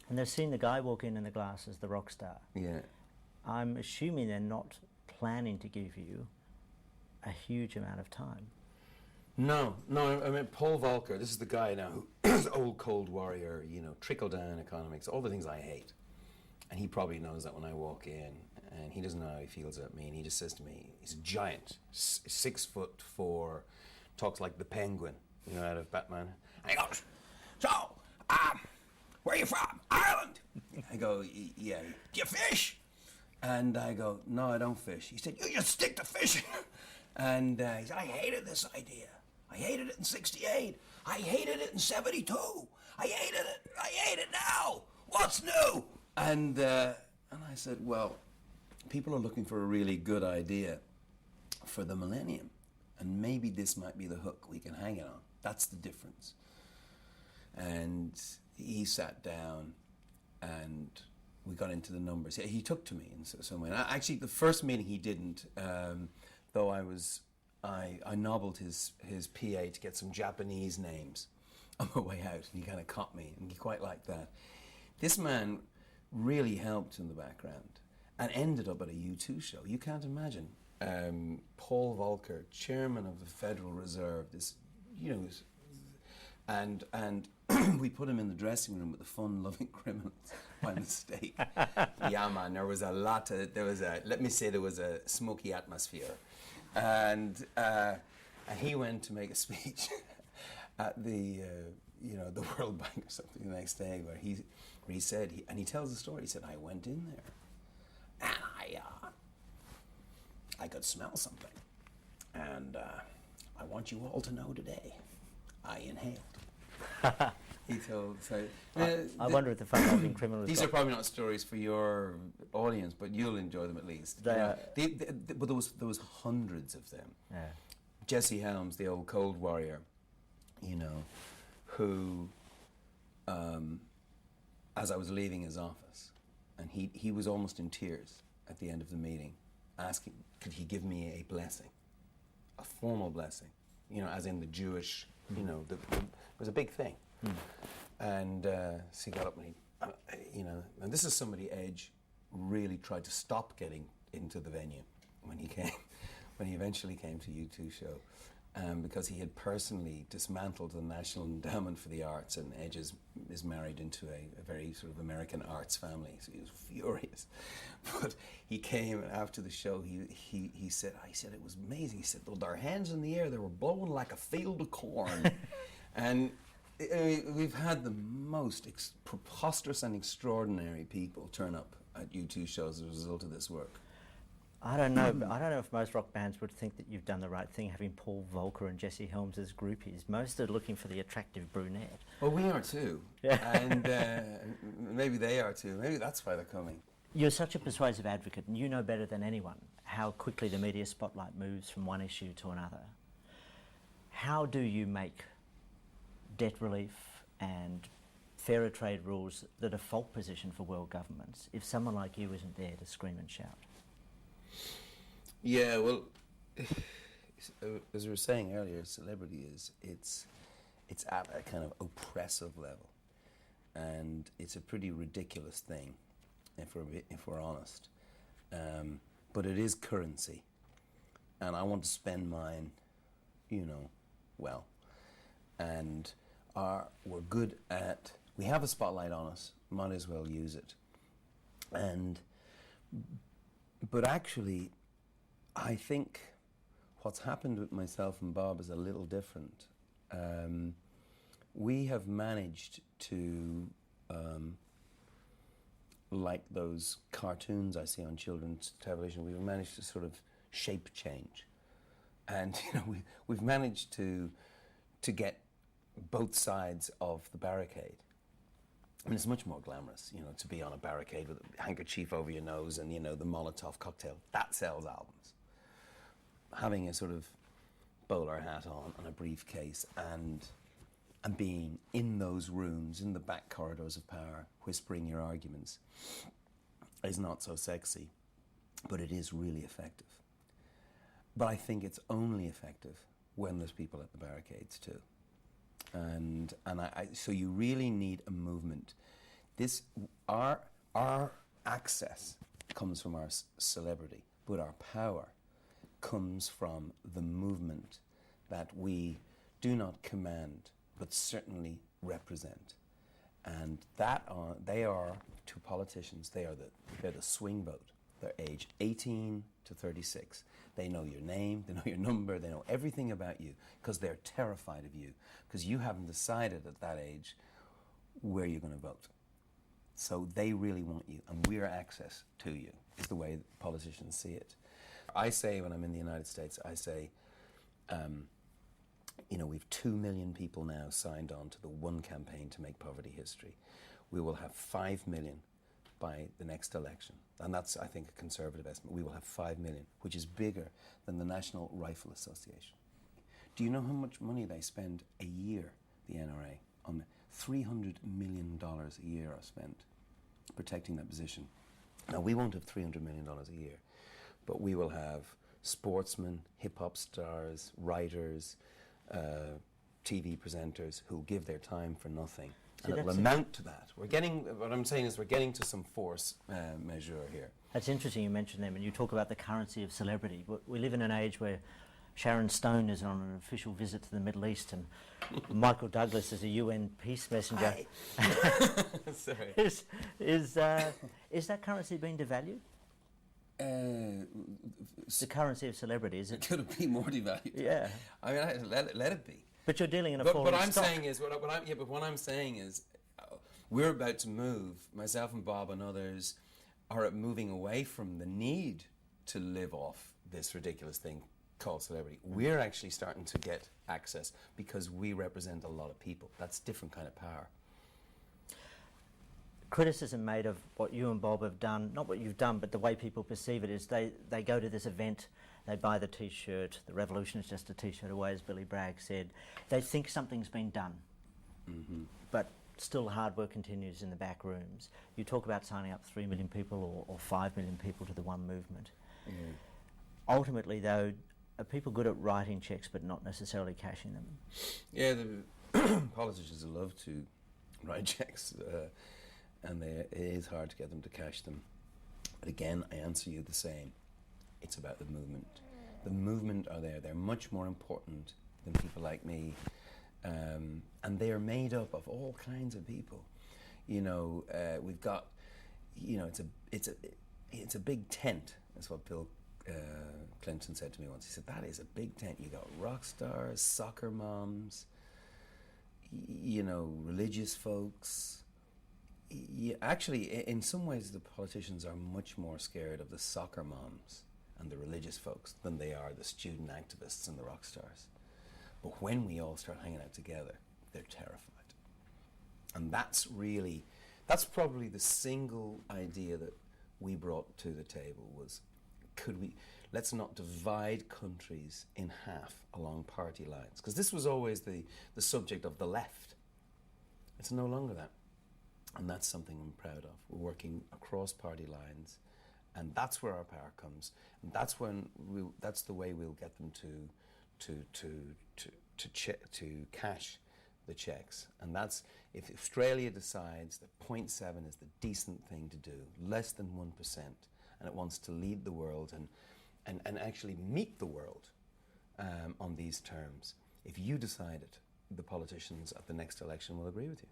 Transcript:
And they've seen the guy walk in the glass as the rock star. Yeah. I'm assuming they're not planning to give you a huge amount of time. No, I mean, Paul Volcker, this is the guy now who's old Cold Warrior, you know, trickle-down economics, all the things I hate. And he probably knows that when I walk in, and he doesn't know how he feels about me, and he just says to me, he's a giant, 6'4", talks like the Penguin, you know, out of Batman. And he goes, so, where are you from? Ireland? I go, yeah. Do you fish? And I go, no, I don't fish. He said, you just stick to fishing. And he said, I hated this idea. I hated it in 68. I hated it in 72. I hated it. I hate it now. What's new? And I said, well, people are looking for a really good idea for the millennium. And maybe this might be the hook we can hang it on. That's the difference. And he sat down and we got into the numbers. He took to me in some way. Actually, the first meeting he didn't, though I nobbled his PA to get some Japanese names on my way out, and he kind of caught me, and he quite liked that. This man really helped in the background and ended up at a U2 show. You can't imagine. Paul Volcker, chairman of the Federal Reserve, this, you know, and we put him in the dressing room with the fun-loving criminals by mistake. Yeah, man, there was a smoky atmosphere. And he went to make a speech at the World Bank or something the next day, where he said, and he tells the story. He said, I went in there, and I could smell something, and I want you all to know today, I inhaled. He told. So I wonder if the fun-loving criminals. These are probably not stories for your audience, but you'll enjoy them at least. They are. But there was hundreds of them. Yeah. Jesse Helms, the old Cold Warrior, you know, who, as I was leaving his office, and he was almost in tears at the end of the meeting, asking, could he give me a blessing, a formal blessing, you know, as in the Jewish, you know, it was a big thing. And so he got up and he, you know, and this is somebody Edge really tried to stop getting into the venue when he eventually came to U2 show, because he had personally dismantled the National Endowment for the Arts, and Edge is married into a very sort of American arts family, so he was furious. But he came after the show. He said, I said it was amazing. He said, with their hands in the air, they were blowing like a field of corn, and. We've had the most preposterous and extraordinary people turn up at U2 shows as a result of this work. I don't know if most rock bands would think that you've done the right thing having Paul Volcker and Jesse Helms as groupies. Most are looking for the attractive brunette. Well, we are too. Yeah. And maybe they are too. Maybe that's why they're coming. You're such a persuasive advocate, and you know better than anyone how quickly the media spotlight moves from one issue to another. How do you make debt relief and fairer trade rules the default position for world governments if someone like you isn't there to scream and shout? Yeah, well, as we were saying earlier, celebrity it's at a kind of oppressive level, and it's a pretty ridiculous thing if we're honest. But it is currency, and I want to spend mine, you know, well. And we're good at, we have a spotlight on us, might as well use it. But actually, I think what's happened with myself and Bob is a little different. We have managed to, like those cartoons I see on children's television, we've managed to sort of shape change. And you know, we've managed to get both sides of the barricade. I mean, it's much more glamorous, you know, to be on a barricade with a handkerchief over your nose and, you know, the Molotov cocktail. That sells albums. Having a sort of bowler hat on and a briefcase and being in those rooms, in the back corridors of power, whispering your arguments, is not so sexy, but it is really effective. But I think it's only effective when there's people at the barricades too. So you really need a movement. This, our access comes from our celebrity, but our power comes from the movement that we do not command, but certainly represent. And they are, to politicians, they're the swing vote. They're age 18 to 36. They know your name, they know your number, they know everything about you, because they're terrified of you, because you haven't decided at that age where you're going to vote. So they really want you, and we're access to you, is the way politicians see it. I say, when I'm in the United States, I say, we've 2 million people now signed on to the one campaign to make poverty history. We will have 5 million by the next election. And that's, I think, a conservative estimate. We will have 5 million, which is bigger than the National Rifle Association. Do you know how much money they spend a year, the NRA, on $300 million a year are spent protecting that position? Now, we won't have $300 million a year, but we will have sportsmen, hip-hop stars, writers, TV presenters who'll give their time for nothing. See, and it'll amount to that. What I'm saying is we're getting to some force measure here. That's interesting you mention them, and you talk about the currency of celebrity. We live in an age where Sharon Stone is on an official visit to the Middle East, and Michael Douglas is a UN peace messenger. Sorry. Is that currency being devalued? The currency of celebrity, is it? Could it be more devalued? Yeah. I mean, let it be. But you're dealing in a But falling what I'm stock. saying is, what I'm saying is, we're about to move. Myself and Bob and others are moving away from the need to live off this ridiculous thing called celebrity. We're actually starting to get access because we represent a lot of people. That's a different kind of power. Criticism made of what you and Bob have done, not what you've done, but the way people perceive it, is they go to this event, they buy the T-shirt, the revolution is just a T-shirt away, as Billy Bragg said. They think something's been done, but still hard work continues in the back rooms. You talk about signing up 3 million people or 5 million people to the one movement. Ultimately, though, are people good at writing checks but not necessarily cashing them? Yeah, the politicians love to write checks, and it is hard to get them to cash them. But again, I answer you the same. It's about the movement. The movement are there. They're much more important than people like me. And they are made up of all kinds of people. We've got, it's a big tent. That's what Bill Clinton said to me once. He said, that is a big tent. You got rock stars, soccer moms, religious folks. Actually, in some ways, the politicians are much more scared of the soccer moms and the religious folks than they are the student activists and the rock stars. But when we all start hanging out together, they're terrified. And that's probably the single idea that we brought to the table was, let's not divide countries in half along party lines. Because this was always the subject of the left. It's no longer that. And that's something I'm proud of. We're working across party lines, and that's where our power comes. And that's the way we'll get them to cash the checks. And that's if Australia decides that 0.7 is the decent thing to do, less than 1%, and it wants to lead the world and actually meet the world on these terms. If you decide it, the politicians at the next election will agree with you.